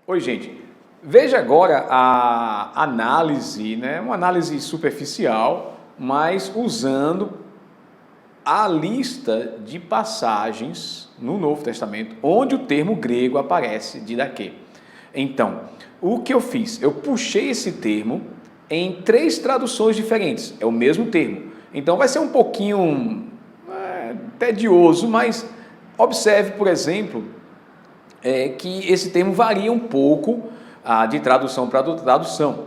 Oi, gente. Veja agora a análise, né? Uma análise superficial, mas usando a lista de passagens no Novo Testamento onde o termo grego aparece, didaquê. Então, o que eu fiz? Eu puxei esse termo em 3 traduções diferentes. É o mesmo termo. Então, vai ser um pouquinho tedioso, mas observe, por exemplo, que esse termo varia um pouco de tradução para tradução.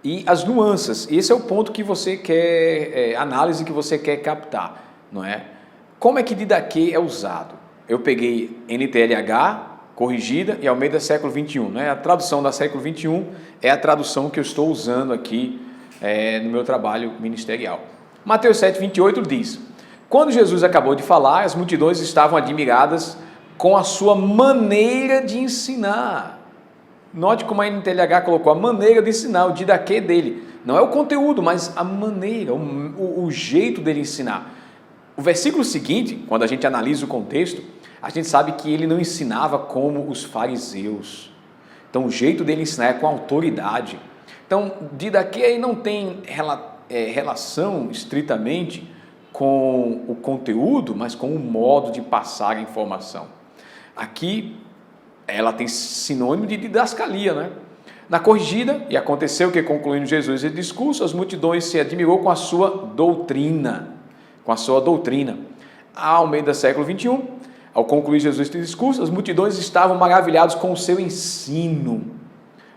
E as nuances, esse é o ponto que você quer, análise que você quer captar, não é? Como é que didaquê é usado? Eu peguei NTLH, corrigida, e Almeida século XXI, né? A tradução da século XXI é a tradução que eu estou usando aqui no meu trabalho ministerial. Mateus 7,28 diz: quando Jesus acabou de falar, as multidões estavam admiradas com a sua maneira de ensinar. Note como a NTLH colocou a maneira de ensinar, o didaquê dele. Não é o conteúdo, mas a maneira, o jeito dele ensinar. O versículo seguinte, quando a gente analisa o contexto, a gente sabe que ele não ensinava como os fariseus. Então o jeito dele ensinar é com autoridade. Então, didaquê aí não tem relação estritamente com o conteúdo, mas com o modo de passar a informação. Aqui, ela tem sinônimo de didascalia, né? Na corrigida, e aconteceu que, concluindo Jesus esse discurso, as multidões se admirou com a sua doutrina. Com a sua doutrina. A Almeida século XXI, ao concluir Jesus esse discurso, as multidões estavam maravilhadas com o seu ensino.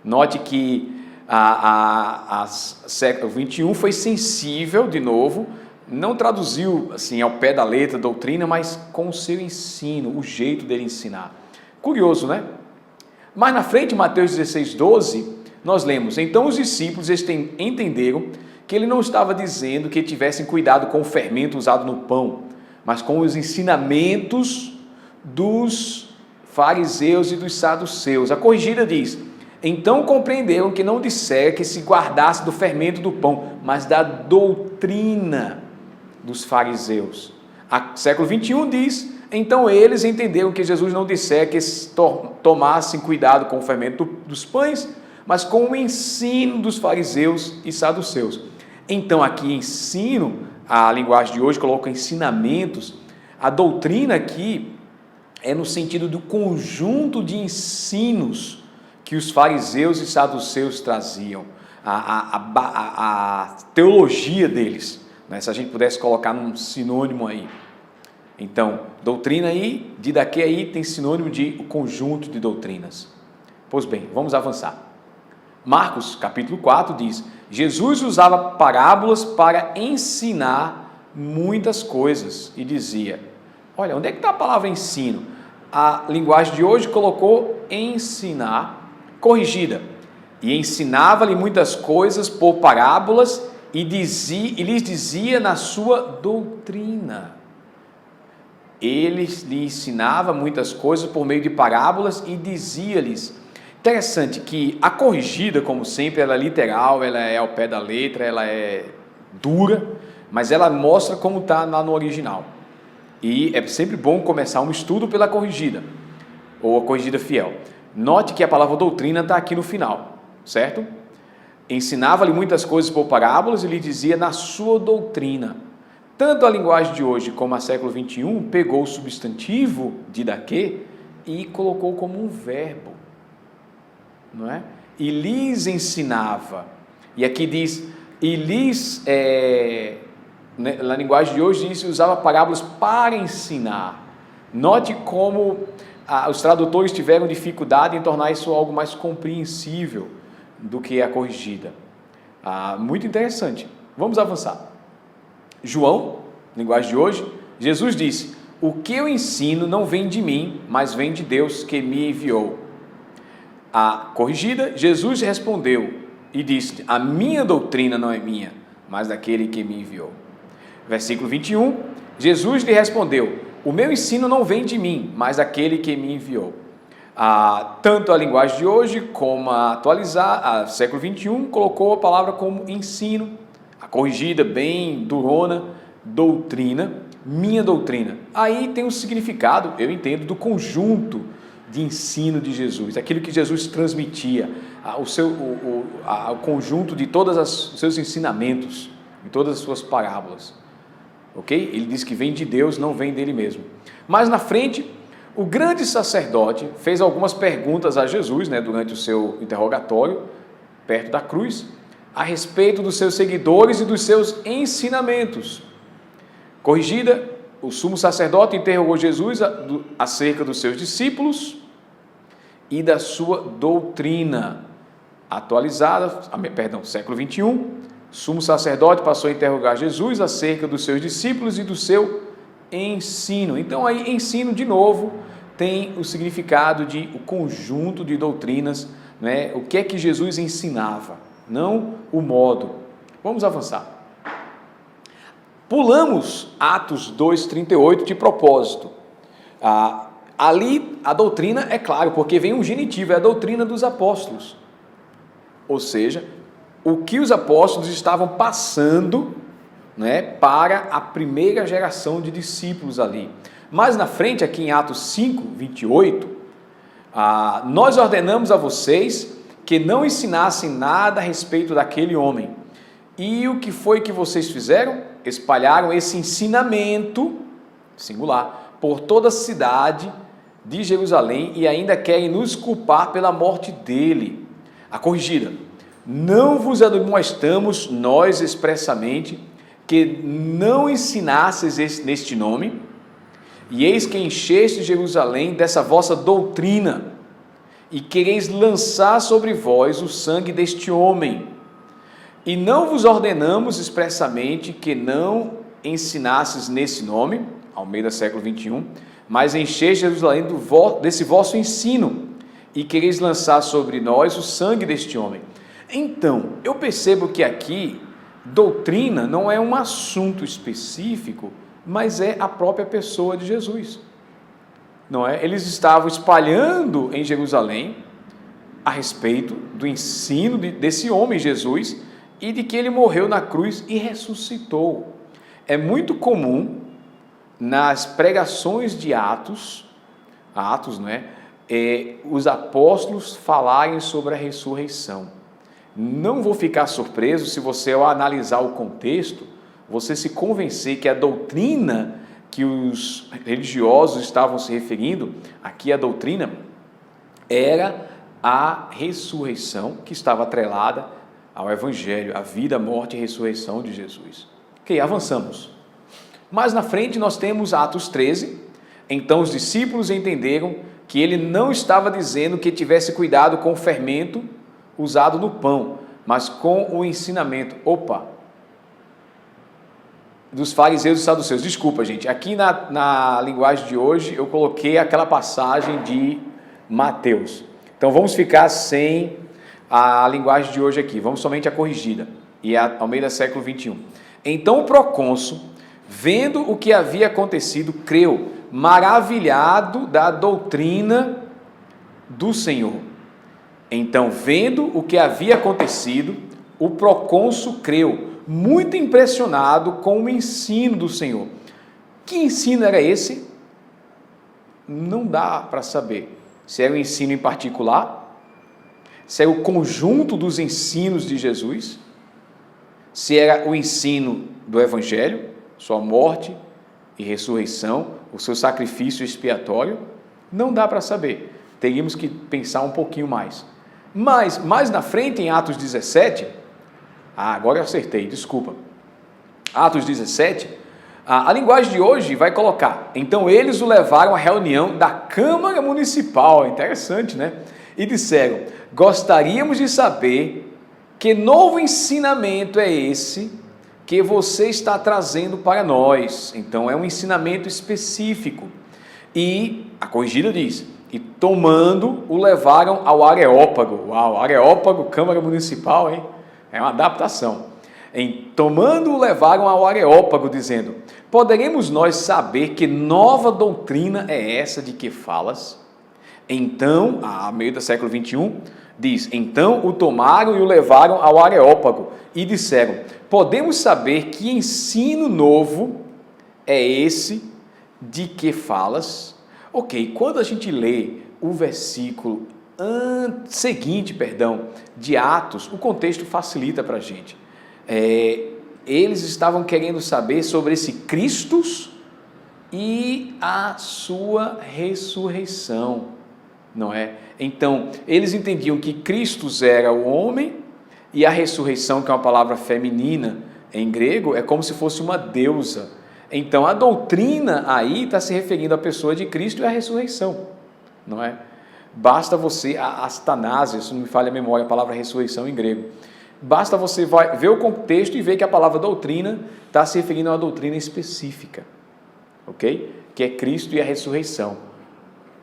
Note que a século XXI foi sensível, de novo, não traduziu assim ao pé da letra a doutrina, mas com o seu ensino, o jeito dele ensinar. Curioso, né? Mas na frente, Mateus 16:12, nós lemos: então os discípulos entenderam que ele não estava dizendo que tivessem cuidado com o fermento usado no pão, mas com os ensinamentos dos fariseus e dos saduceus. A corrigida diz: então compreenderam que não dissera que se guardasse do fermento do pão, mas da doutrina dos fariseus. A século XXI diz: então eles entenderam que Jesus não dissera que tomassem cuidado com o fermento dos pães, mas com o ensino dos fariseus e saduceus. Então aqui ensino, a linguagem de hoje coloca ensinamentos. A doutrina aqui é no sentido do conjunto de ensinos que os fariseus e saduceus traziam, a teologia deles, né? Se a gente pudesse colocar num sinônimo aí. Então, doutrina aí, didaquê aí, tem sinônimo de conjunto de doutrinas. Pois bem, vamos avançar. Marcos, capítulo 4, diz: Jesus usava parábolas para ensinar muitas coisas e dizia... Olha, onde é que está a palavra ensino? A linguagem de hoje colocou ensinar, corrigida. E ensinava-lhe muitas coisas por parábolas e lhes dizia na sua doutrina. Ele lhe ensinava muitas coisas por meio de parábolas e dizia-lhes. Interessante que a corrigida, como sempre, ela é literal, ela é ao pé da letra, ela é dura, mas ela mostra como está lá no original. E é sempre bom começar um estudo pela corrigida, ou a corrigida fiel. Note que a palavra doutrina está aqui no final, certo? Ensinava-lhe muitas coisas por parábolas e lhe dizia na sua doutrina. Tanto a linguagem de hoje como a século XXI pegou o substantivo didaquê e colocou como um verbo, não é? E lhes ensinava. E aqui diz, e lhes, na linguagem de hoje diz, usava parábolas para ensinar. Note como os tradutores tiveram dificuldade em tornar isso algo mais compreensível do que a corrigida. Muito interessante. Vamos avançar. João, linguagem de hoje, Jesus disse: o que eu ensino não vem de mim, mas vem de Deus que me enviou. A corrigida, Jesus respondeu e disse: a minha doutrina não é minha, mas daquele que me enviou. Versículo 21, Jesus lhe respondeu: o meu ensino não vem de mim, mas daquele que me enviou. Tanto a linguagem de hoje como a século XXI colocou a palavra como ensino. A corrigida, bem durona, doutrina, minha doutrina. Aí tem um significado, eu entendo, do conjunto de ensino de Jesus, aquilo que Jesus transmitia, o conjunto de todos os seus ensinamentos, de todas as suas parábolas. Ok? Ele diz que vem de Deus, não vem dele mesmo. Mas na frente, o grande sacerdote fez algumas perguntas a Jesus, durante o seu interrogatório, perto da cruz, a respeito dos seus seguidores e dos seus ensinamentos. Corrigida, o sumo sacerdote interrogou Jesus acerca dos seus discípulos e da sua doutrina. Atualizada, século 21, sumo sacerdote passou a interrogar Jesus acerca dos seus discípulos e do seu ensino. Então aí, ensino, de novo, tem o significado de o conjunto de doutrinas, o que é que Jesus ensinava, não o modo. Vamos avançar. Pulamos Atos 2,38 de propósito. Ali a doutrina é claro, porque vem um genitivo, é a doutrina dos apóstolos. Ou seja, o que os apóstolos estavam passando, para a primeira geração de discípulos ali. Mais na frente, aqui em Atos 5:28, nós ordenamos a vocês que não ensinassem nada a respeito daquele homem. E o que foi que vocês fizeram? Espalharam esse ensinamento, singular, por toda a cidade de Jerusalém e ainda querem nos culpar pela morte dele. A corrigida: não vos admoestamos nós expressamente que não ensinasseis neste nome, e eis que encheste Jerusalém dessa vossa doutrina, e quereis lançar sobre vós o sangue deste homem. E não vos ordenamos expressamente que não ensinasseis nesse nome, Almeida século 21, mas encheste Jerusalém desse vosso ensino, e quereis lançar sobre nós o sangue deste homem. Então, eu percebo que aqui, doutrina não é um assunto específico, mas é a própria pessoa de Jesus. Não é? Eles estavam espalhando em Jerusalém a respeito do ensino desse homem Jesus e de que ele morreu na cruz e ressuscitou. É muito comum nas pregações de Atos, os apóstolos falarem sobre a ressurreição. Não vou ficar surpreso se você, ao analisar o contexto, você se convencer que a doutrina que os religiosos estavam se referindo, aqui a doutrina, era a ressurreição que estava atrelada ao Evangelho, a vida, morte e ressurreição de Jesus. Ok, avançamos. Mais na frente nós temos Atos 13, então os discípulos entenderam que ele não estava dizendo que tivesse cuidado com o fermento usado no pão, mas com o ensinamento. Dos fariseus e saduceus. Desculpa, gente, aqui na linguagem de hoje eu coloquei aquela passagem de Mateus. Então vamos ficar sem a linguagem de hoje aqui, vamos somente a corrigida, e a Almeida século 21. Então o procônsul, vendo o que havia acontecido, creu, maravilhado da doutrina do Senhor. Então, vendo o que havia acontecido, o procônsul creu, muito impressionado com o ensino do Senhor. Que ensino era esse? Não dá para saber. Se era um ensino em particular, se era o conjunto dos ensinos de Jesus, se era o ensino do Evangelho, sua morte e ressurreição, o seu sacrifício expiatório, não dá para saber. Teríamos que pensar um pouquinho mais. Mas, mais na frente, em Atos 17, agora eu acertei, desculpa. Atos 17, a linguagem de hoje vai colocar: então eles o levaram à reunião da Câmara Municipal, interessante, né? E disseram: gostaríamos de saber que novo ensinamento é esse que você está trazendo para nós. Então é um ensinamento específico. E a corrigida diz: e tomando, o levaram ao Areópago. Uau, Areópago, Câmara Municipal, hein? É uma adaptação. Tomando, o levaram ao Areópago, dizendo: poderemos nós saber que nova doutrina é essa de que falas? Então, a meio do século 21, diz: então o tomaram e o levaram ao Areópago e disseram: podemos saber que ensino novo é esse de que falas? Ok, quando a gente lê o versículo seguinte, de Atos, o contexto facilita para a gente. Eles estavam querendo saber sobre esse Cristo e a sua ressurreição, não é? Então, eles entendiam que Cristo era o homem e a ressurreição, que é uma palavra feminina em grego, é como se fosse uma deusa. Então, a doutrina aí está se referindo à pessoa de Cristo e à ressurreição, não é? Basta você, a astanásia, se não me falha a memória, a palavra ressurreição em grego, basta você ver o contexto e ver que a palavra doutrina está se referindo a uma doutrina específica, ok? Que é Cristo e a ressurreição.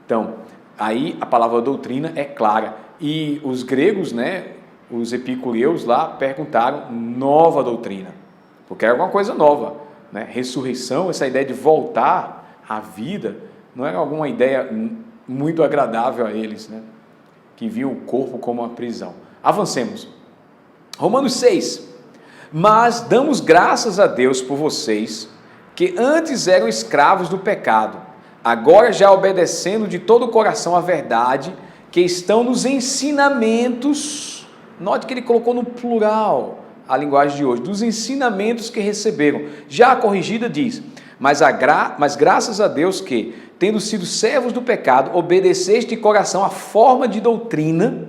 Então, aí a palavra doutrina é clara. E os gregos, né, os epicureus lá, perguntaram nova doutrina, porque era alguma coisa nova, né? Ressurreição, essa ideia de voltar à vida, não era alguma ideia muito agradável a eles, né? Que viam o corpo como uma prisão. Avancemos. Romanos 6. Mas damos graças a Deus por vocês, que antes eram escravos do pecado, agora já obedecendo de todo o coração a verdade, que estão nos ensinamentos. Note que ele colocou no plural a linguagem de hoje, dos ensinamentos que receberam. Já a corrigida diz, mas graças a Deus que, tendo sido servos do pecado, obedeceste de coração a forma de doutrina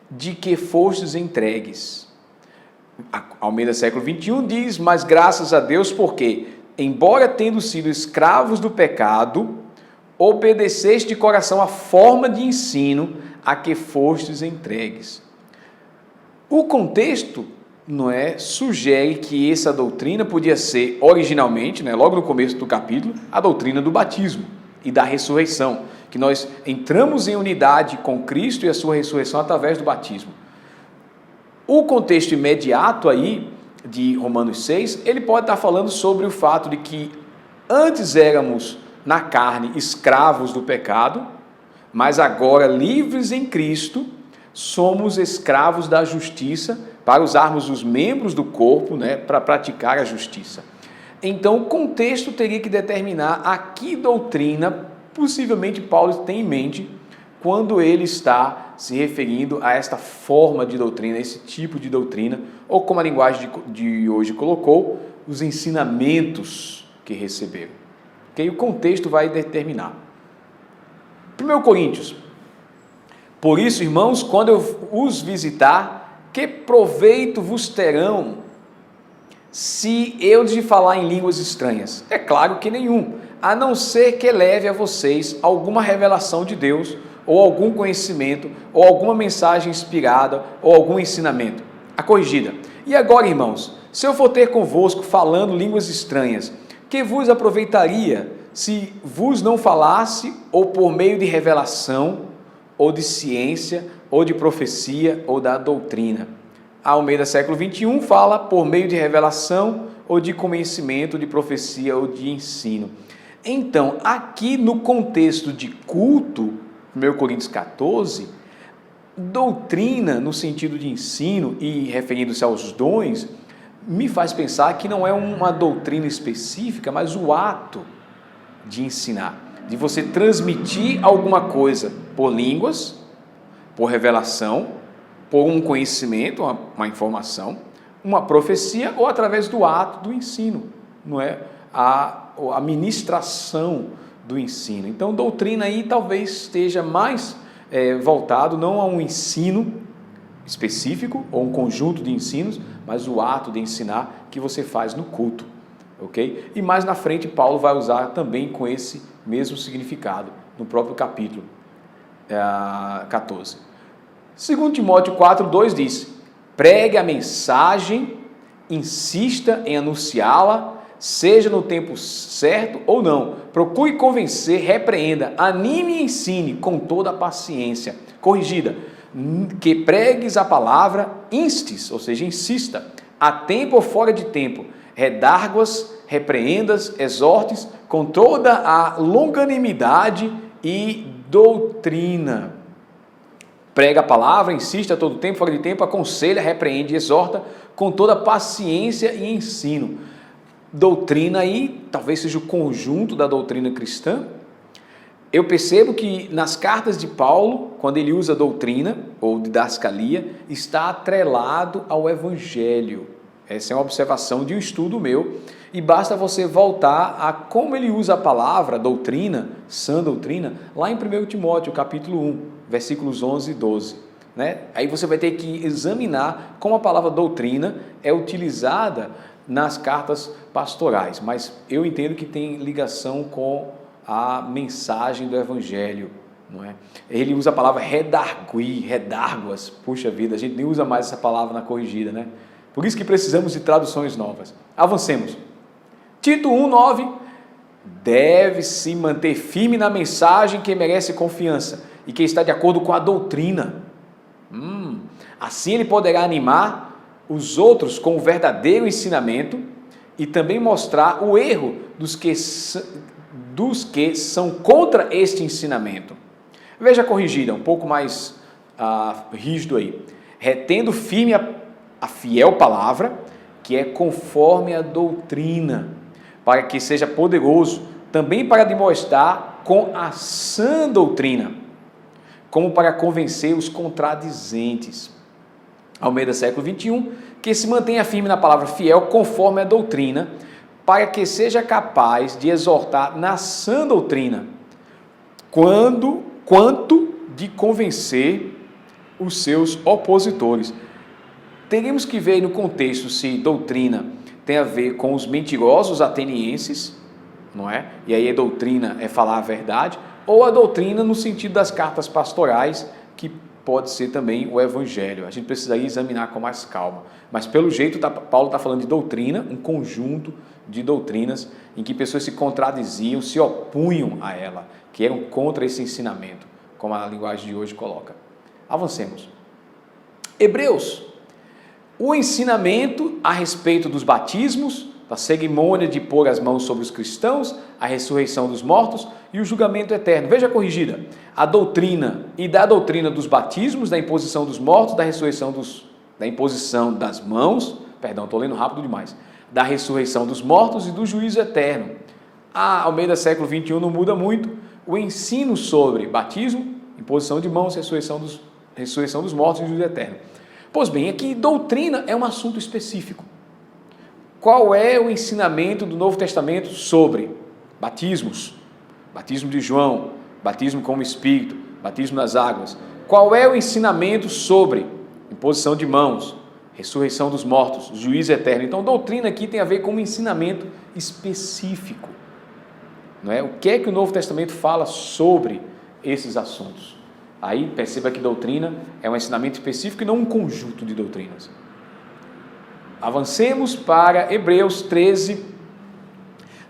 de que fostes entregues. A Almeida século 21 diz, mas graças a Deus porque, embora tendo sido escravos do pecado, obedeceste de coração a forma de ensino a que fostes entregues. O contexto, não é, sugere que essa doutrina podia ser originalmente, né, logo no começo do capítulo, a doutrina do batismo e da ressurreição, que nós entramos em unidade com Cristo e a sua ressurreição através do batismo. O contexto imediato aí de Romanos 6, ele pode estar falando sobre o fato de que antes éramos na carne escravos do pecado, mas agora livres em Cristo, somos escravos da justiça, para usarmos os membros do corpo, né, para praticar a justiça. Então, o contexto teria que determinar a que doutrina, possivelmente Paulo tem em mente, quando ele está se referindo a esta forma de doutrina, esse tipo de doutrina, ou como a linguagem de hoje colocou, os ensinamentos que receberam. Okay? O contexto vai determinar. 1 Coríntios. Por isso, irmãos, quando eu os visitar, que proveito vos terão se eu lhes falar em línguas estranhas? É claro que nenhum, a não ser que leve a vocês alguma revelação de Deus, ou algum conhecimento, ou alguma mensagem inspirada, ou algum ensinamento. A corrigida. E agora, irmãos, se eu for ter convosco falando línguas estranhas, que vos aproveitaria se vos não falasse, ou por meio de revelação, ou de ciência, ou de profecia, ou da doutrina? A Almeida século 21 fala por meio de revelação, ou de conhecimento, de profecia, ou de ensino. Então, aqui no contexto de culto, 1 Coríntios 14, doutrina no sentido de ensino e referindo-se aos dons, me faz pensar que não é uma doutrina específica, mas o ato de ensinar, de você transmitir alguma coisa por línguas, por revelação, por um conhecimento, uma informação, uma profecia ou através do ato do ensino, não é? A ministração do ensino. Então, doutrina aí talvez esteja mais voltado não a um ensino específico ou um conjunto de ensinos, mas o ato de ensinar que você faz no culto, ok? E mais na frente Paulo vai usar também com esse mesmo significado no próprio capítulo 14. 2 Timóteo 4:2 diz: pregue a mensagem, insista em anunciá-la, seja no tempo certo ou não, procure convencer, repreenda, anime e ensine com toda a paciência. Corrigida, que pregues a palavra, instes, ou seja, insista, a tempo ou fora de tempo, redarguas, repreendas, exortes, com toda a longanimidade e doutrina. Prega a palavra, insiste a todo tempo, fora de tempo, aconselha, repreende e exorta, com toda paciência e ensino. Doutrina aí, talvez seja o conjunto da doutrina cristã, eu percebo que nas cartas de Paulo, quando ele usa doutrina ou didascalia, está atrelado ao evangelho. Essa é uma observação de um estudo meu, e basta você voltar a como ele usa a palavra doutrina, sã doutrina, lá em 1 Timóteo, capítulo 1, versículos 11 e 12. Né? Aí você vai ter que examinar como a palavra doutrina é utilizada nas cartas pastorais, mas eu entendo que tem ligação com a mensagem do evangelho, não é? Ele usa a palavra redargui, redárguas, puxa vida, a gente nem usa mais essa palavra na corrigida, né? Por isso que precisamos de traduções novas. Avancemos. Tito 1:9, deve-se manter firme na mensagem que merece confiança e que está de acordo com a doutrina. Assim ele poderá animar os outros com o verdadeiro ensinamento e também mostrar o erro dos que são contra este ensinamento. Veja a corrigida, um pouco mais rígido aí. Retendo firme a fiel palavra, que é conforme a doutrina, para que seja poderoso também para demonstrar com a sã doutrina, como para convencer os contradizentes. Almeida século 21, que se mantenha firme na palavra fiel, conforme a doutrina, para que seja capaz de exortar na sã doutrina, quanto de convencer os seus opositores. Teríamos que ver no contexto se doutrina tem a ver com os mentirosos atenienses, não é? E aí a doutrina é falar a verdade, ou a doutrina no sentido das cartas pastorais, que pode ser também o evangelho. A gente precisaria examinar com mais calma. Mas pelo jeito Paulo está falando de doutrina, um conjunto de doutrinas em que pessoas se contradiziam, se opunham a ela, que eram contra esse ensinamento, como a linguagem de hoje coloca. Avancemos. Hebreus. O ensinamento a respeito dos batismos, da cerimônia de pôr as mãos sobre os cristãos, a ressurreição dos mortos e o julgamento eterno. Veja a corrigida. A doutrina e da doutrina dos batismos, da imposição dos mortos, da imposição das mãos, estou lendo rápido demais, da ressurreição dos mortos e do juízo eterno. A Almeida século 21 não muda muito. O ensino sobre batismo, imposição de mãos, ressurreição dos mortos e juízo eterno. Pois bem, aqui doutrina é um assunto específico. Qual é o ensinamento do Novo Testamento sobre batismos? Batismo de João, batismo com o Espírito, batismo nas águas. Qual é o ensinamento sobre imposição de mãos, ressurreição dos mortos, juízo eterno? Então, doutrina aqui tem a ver com um ensinamento específico. Não é? O que é que o Novo Testamento fala sobre esses assuntos? Aí perceba que doutrina é um ensinamento específico e não um conjunto de doutrinas. Avancemos para Hebreus 13,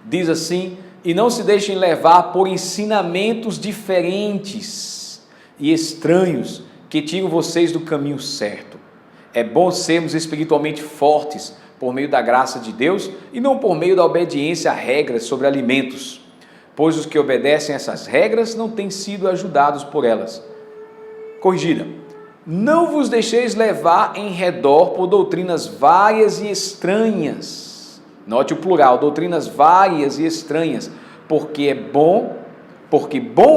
diz assim: e não se deixem levar por ensinamentos diferentes e estranhos que tiram vocês do caminho certo. É bom sermos espiritualmente fortes por meio da graça de Deus e não por meio da obediência a regras sobre alimentos, pois os que obedecem a essas regras não têm sido ajudados por elas. Corrigida. Não vos deixeis levar em redor por doutrinas várias e estranhas. Note o plural, doutrinas várias e estranhas, porque bom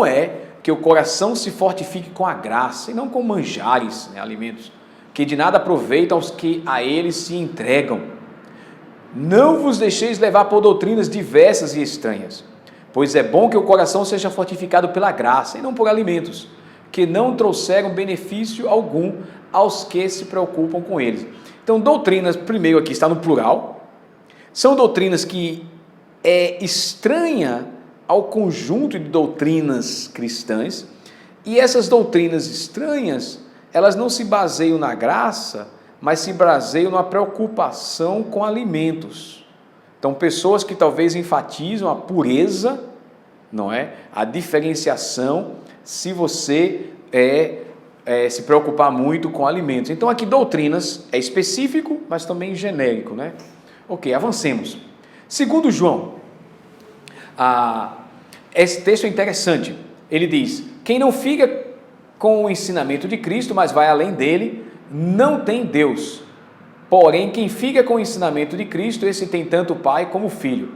é que o coração se fortifique com a graça, e não com manjares, alimentos, que de nada aproveitam aos que a eles se entregam. Não vos deixeis levar por doutrinas diversas e estranhas, pois é bom que o coração seja fortificado pela graça, e não por alimentos, que não trouxeram benefício algum aos que se preocupam com eles. Então, doutrinas, primeiro aqui está no plural, são doutrinas que é estranha ao conjunto de doutrinas cristãs, e essas doutrinas estranhas, elas não se baseiam na graça, mas se baseiam na preocupação com alimentos. Então, pessoas que talvez enfatizam a pureza, não é? A diferenciação, se você se preocupar muito com alimentos. Então, aqui doutrinas é específico, mas também genérico, né? Ok, avancemos. Segundo João, esse texto é interessante. Ele diz: quem não fica com o ensinamento de Cristo, mas vai além dele, não tem Deus. Porém, quem fica com o ensinamento de Cristo, esse tem tanto o Pai como o Filho.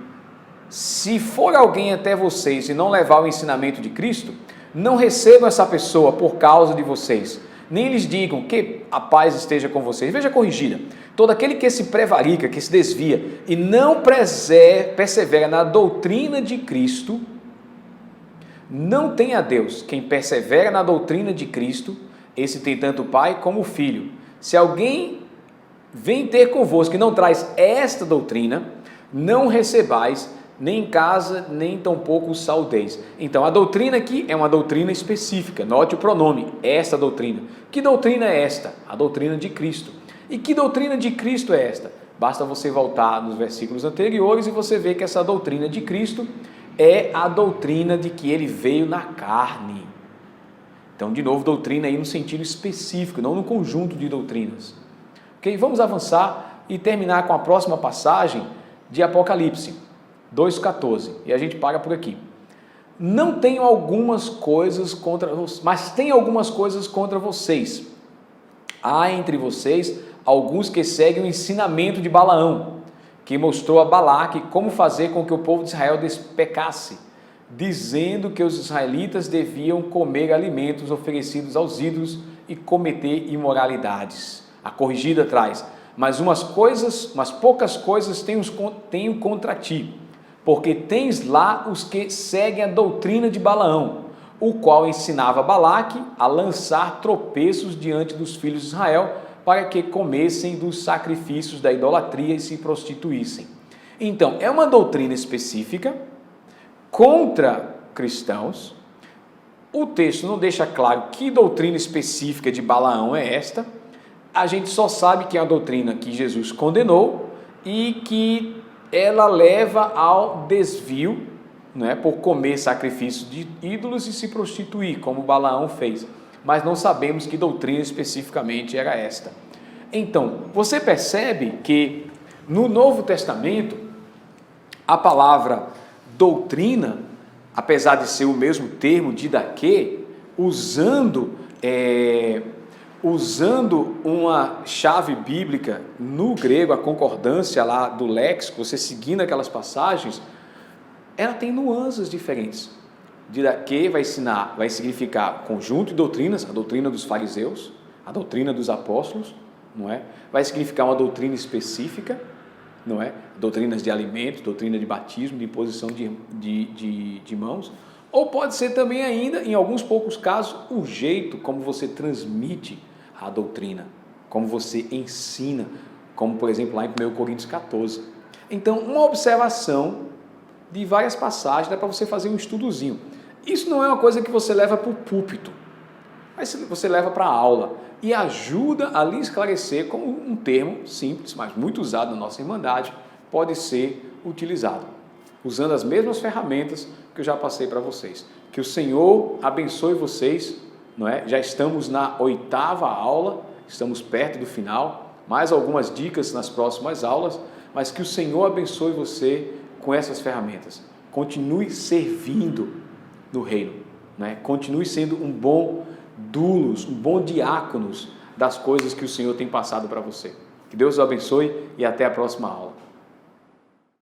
Se for alguém até vocês e não levar o ensinamento de Cristo, não recebam essa pessoa por causa de vocês, nem lhes digam que a paz esteja com vocês. Veja a corrigida: todo aquele que se prevarica, que se desvia e não persevera na doutrina de Cristo, não tem a Deus. Quem persevera na doutrina de Cristo, esse tem tanto o Pai como o Filho. Se alguém vem ter convosco que não traz esta doutrina, não recebais, nem em casa, nem tampouco os saudeis. Então, a doutrina aqui é uma doutrina específica. Note o pronome, esta doutrina. Que doutrina é esta? A doutrina de Cristo. E que doutrina de Cristo é esta? Basta você voltar nos versículos anteriores e você vê que essa doutrina de Cristo é a doutrina de que ele veio na carne. Então, de novo, doutrina aí no sentido específico, não no conjunto de doutrinas. Ok? Vamos avançar e terminar com a próxima passagem de Apocalipse 2,14. E a gente para por aqui. Não tenho algumas coisas contra vocês, mas tenho algumas coisas contra vocês. Há entre vocês alguns que seguem o ensinamento de Balaão, que mostrou a Balaque como fazer com que o povo de Israel despecasse, dizendo que os israelitas deviam comer alimentos oferecidos aos ídolos e cometer imoralidades. A corrigida traz: mas umas poucas coisas tenho contra ti, porque tens lá os que seguem a doutrina de Balaão, o qual ensinava Balaque a lançar tropeços diante dos filhos de Israel, para que comessem dos sacrifícios da idolatria e se prostituíssem. Então, é uma doutrina específica contra cristãos. O texto não deixa claro que doutrina específica de Balaão é esta. A gente só sabe que é a doutrina que Jesus condenou e que ela leva ao desvio, né, por comer sacrifícios de ídolos e se prostituir, como Balaão fez. Mas não sabemos que doutrina especificamente era esta. Então, você percebe que no Novo Testamento, a palavra doutrina, apesar de ser o mesmo termo didaquê, usando uma chave bíblica no grego, a concordância lá do léxico, você seguindo aquelas passagens, ela tem nuances diferentes. Didaquê vai significar conjunto de doutrinas, a doutrina dos fariseus, a doutrina dos apóstolos, não é? Vai significar uma doutrina específica, não é? Doutrinas de alimentos, doutrina de batismo, de imposição de mãos, ou pode ser também ainda, em alguns poucos casos, o jeito como você transmite a doutrina, como você ensina, como por exemplo lá em 1 Coríntios 14. Então, uma observação de várias passagens, dá para você fazer um estudozinho. Isso não é uma coisa que você leva para o púlpito, mas você leva para a aula e ajuda a lhe esclarecer como um termo simples, mas muito usado na nossa Irmandade, pode ser utilizado, usando as mesmas ferramentas que eu já passei para vocês. Que o Senhor abençoe vocês, não é? Já estamos na 8ª aula, estamos perto do final, mais algumas dicas nas próximas aulas, mas que o Senhor abençoe você com essas ferramentas. Continue servindo no reino, né? Continue sendo um bom doulos, um bom diáconos das coisas que o Senhor tem passado para você. Que Deus os abençoe e até a próxima aula.